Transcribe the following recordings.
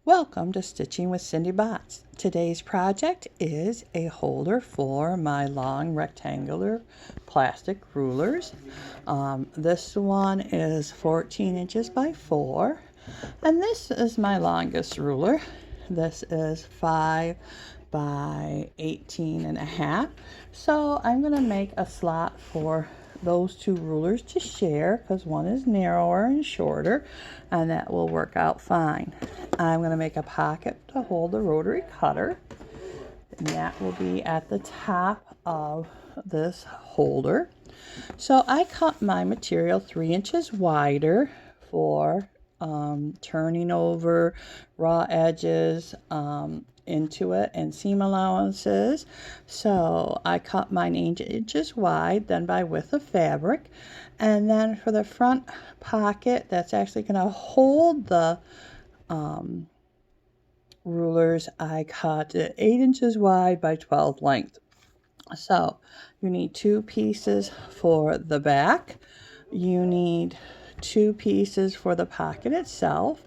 Welcome to Stitching with Cindy Botts. Today's project is a holder for my long rectangular plastic rulers. This one is 14 inches by 4, and this is my longest ruler. This is 5 by 18 and a half. So I'm going to make a slot for those two rulers to share because one is narrower and shorter, and that will work out fine. I'm going to make a pocket to hold the rotary cutter, and that will be at the top of this holder. So I cut my material 3 inches wider for turning over raw edges into it and seam allowances. So I cut mine 8 inches wide, then by width of fabric. And then for the front pocket, that's actually going to hold the rulers, I cut it 8 inches wide by 12 length. So you need 2 pieces for the back. You need 2 pieces for the pocket itself,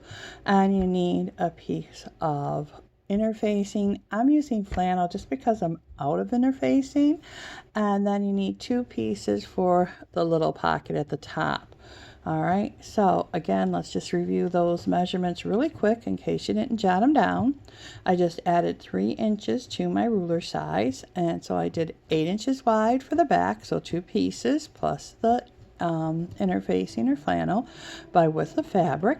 and you need a piece of interfacing. I'm using flannel just because I'm out of interfacing. And then you need 2 pieces for the little pocket at the top. All right, so again, let's just review those measurements really quick in case you didn't jot them down. I just added 3 inches to my ruler size, and so I did 8 inches wide for the back, so 2 pieces plus the interfacing or flannel by width of fabric.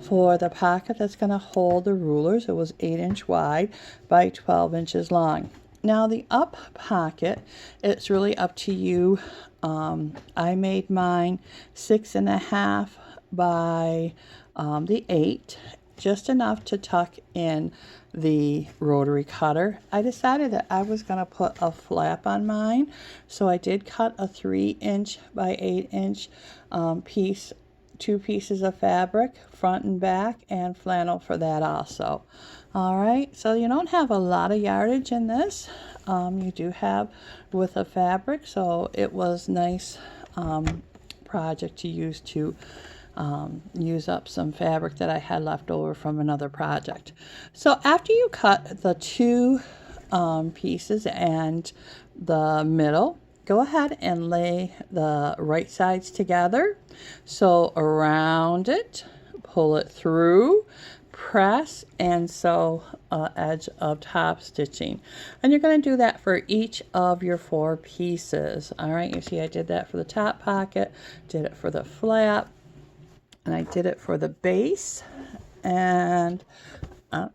For the pocket that's going to hold the rulers, it was 8-inch wide by 12 inches long. Now the up pocket, it's really up to you. I made mine 6.5 by the 8, just enough to tuck in the rotary cutter. I decided that I was going to put a flap on mine, so I did cut a 3-inch by 8-inch piece, 2 pieces of fabric, front and back, and flannel for that also. All right, so you don't have a lot of yardage in this. You do have width of fabric, so it was nice project to use up some fabric that I had left over from another project. So after you cut the 2 pieces and the middle, go ahead and lay the right sides together. So around it, pull it through, press, and sew edge of top stitching. And you're going to do that for each of your 4 pieces. All right, you see I did that for the top pocket, did it for the flap, and I did it for the base, and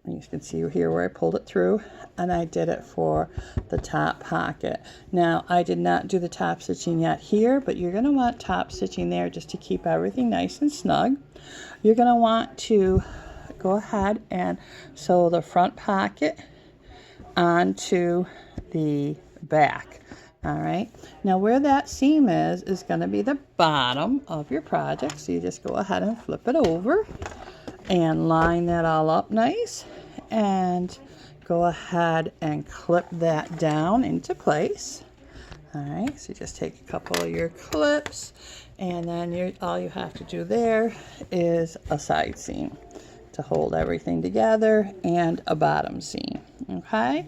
you can see here where I pulled it through, and I did it for the top pocket. Now I did not do the top stitching yet here, but you're going to want top stitching there just to keep everything nice and snug. You're going to want to go ahead and sew the front pocket onto the back. All right, now where that seam is going to be the bottom of your project, so you just go ahead and flip it over and line that all up nice, and go ahead and clip that down into place. All right, so you just take a couple of your clips, and then all you have to do there is a side seam to hold everything together, and a bottom seam. Okay,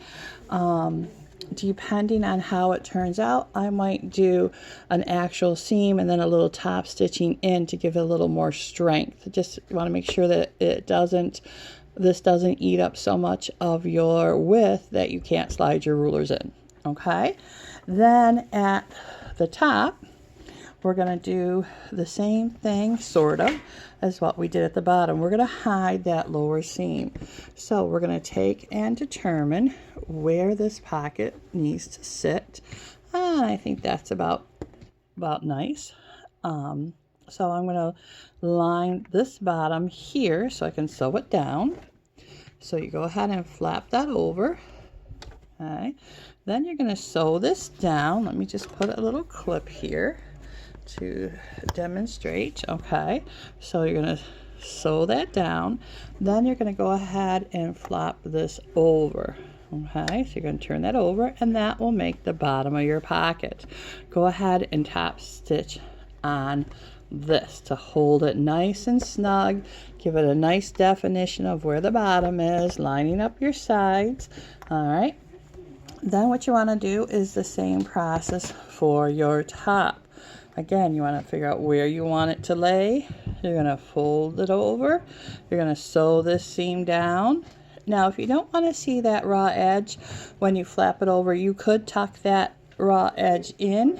depending on how it turns out, I might do an actual seam and then a little top stitching in to give it a little more strength. Just want to make sure that this doesn't eat up so much of your width that you can't slide your rulers in. Okay, then at the top, we're going to do the same thing sort of as what we did at the bottom. We're going to hide that lower seam. So we're going to take and determine where this pocket needs to sit. I think that's about nice. So I'm going to line this bottom here so I can sew it down. So you go ahead and flap that over. Okay. Then you're going to sew this down. Let me just put a little clip here to demonstrate. Okay, so you're going to sew that down. Then you're going to go ahead and flop this over. Okay, so you're going to turn that over, and that will make the bottom of your pocket. Go ahead and top stitch on this to hold it nice and snug, give it a nice definition of where the bottom is, lining up your sides. All right. Then what you want to do is the same process for your top. Again, you want to figure out where you want it to lay. You're going to fold it over. You're going to sew this seam down. Now, if you don't want to see that raw edge when you flap it over, you could tuck that raw edge in.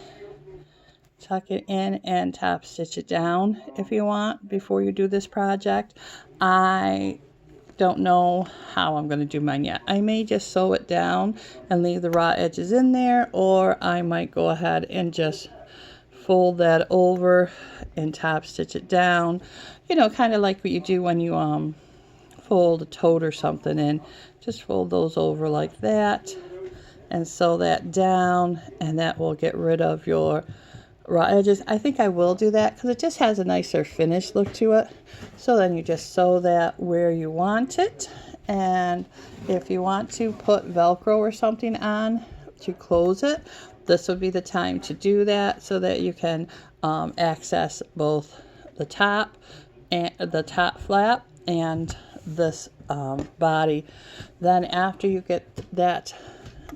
Tuck it in and top stitch it down if you want before you do this project. I don't know how I'm going to do mine yet. I may just sew it down and leave the raw edges in there, or I might go ahead and just fold that over and top stitch it down. You know, kind of like what you do when you fold a tote or something in. Just fold those over like that and sew that down, and that will get rid of your raw edges. I think I will do that because it just has a nicer finish look to it. So then you just sew that where you want it, and if you want to put Velcro or something on to close it, this would be the time to do that so that you can access both the top and the top flap and this body. Then after you get that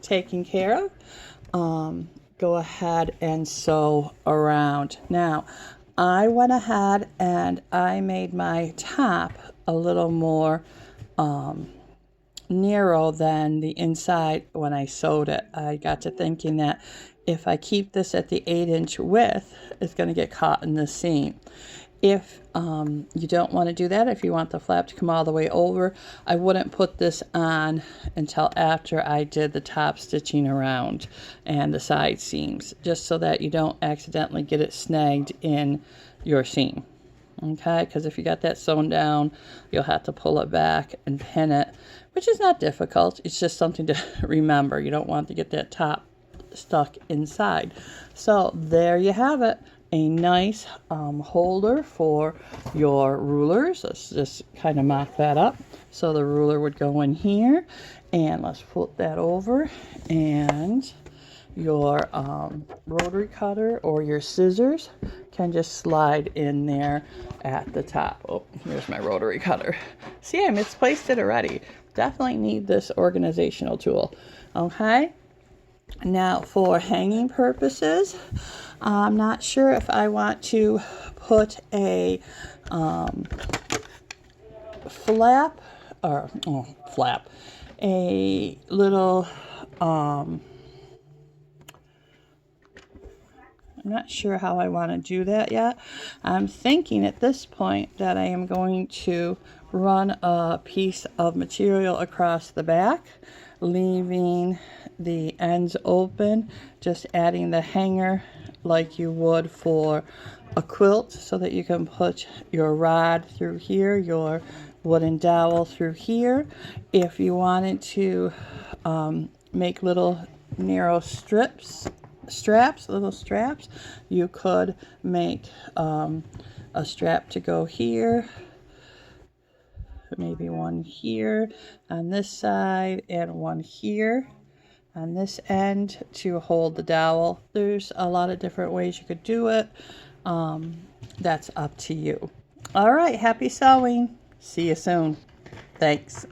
taken care of, go ahead and sew around. Now, I went ahead and I made my top a little more narrow than the inside when I sewed it. I got to thinking that if I keep this at the 8-inch width, it's going to get caught in the seam. If you don't want to do that, if you want the flap to come all the way over, I wouldn't put this on until after I did the top stitching around and the side seams, just so that you don't accidentally get it snagged in your seam. Okay, because if you got that sewn down, you'll have to pull it back and pin it, which is not difficult. It's just something to remember. You don't want to get that top stuck inside. So there you have it. A nice holder for your rulers. Let's just kind of mock that up. So the ruler would go in here, and let's flip that over, and your rotary cutter or your scissors can just slide in there at the top. Oh, here's my rotary cutter. See, I misplaced it already. Definitely need this organizational tool. Okay. Now for hanging purposes, I'm not sure if I want to put a flap, a little, I'm not sure how I want to do that yet. I'm thinking at this point that I am going to run a piece of material across the back, leaving the ends open, just adding the hanger like you would for a quilt, so that you can put your rod through here, your wooden dowel through here. If you wanted to make little narrow little straps, you could make a strap to go here, maybe one here on this side and one here on this end to hold the dowel. There's a lot of different ways you could do it. That's up to you. All right, happy sewing. See you soon. Thanks.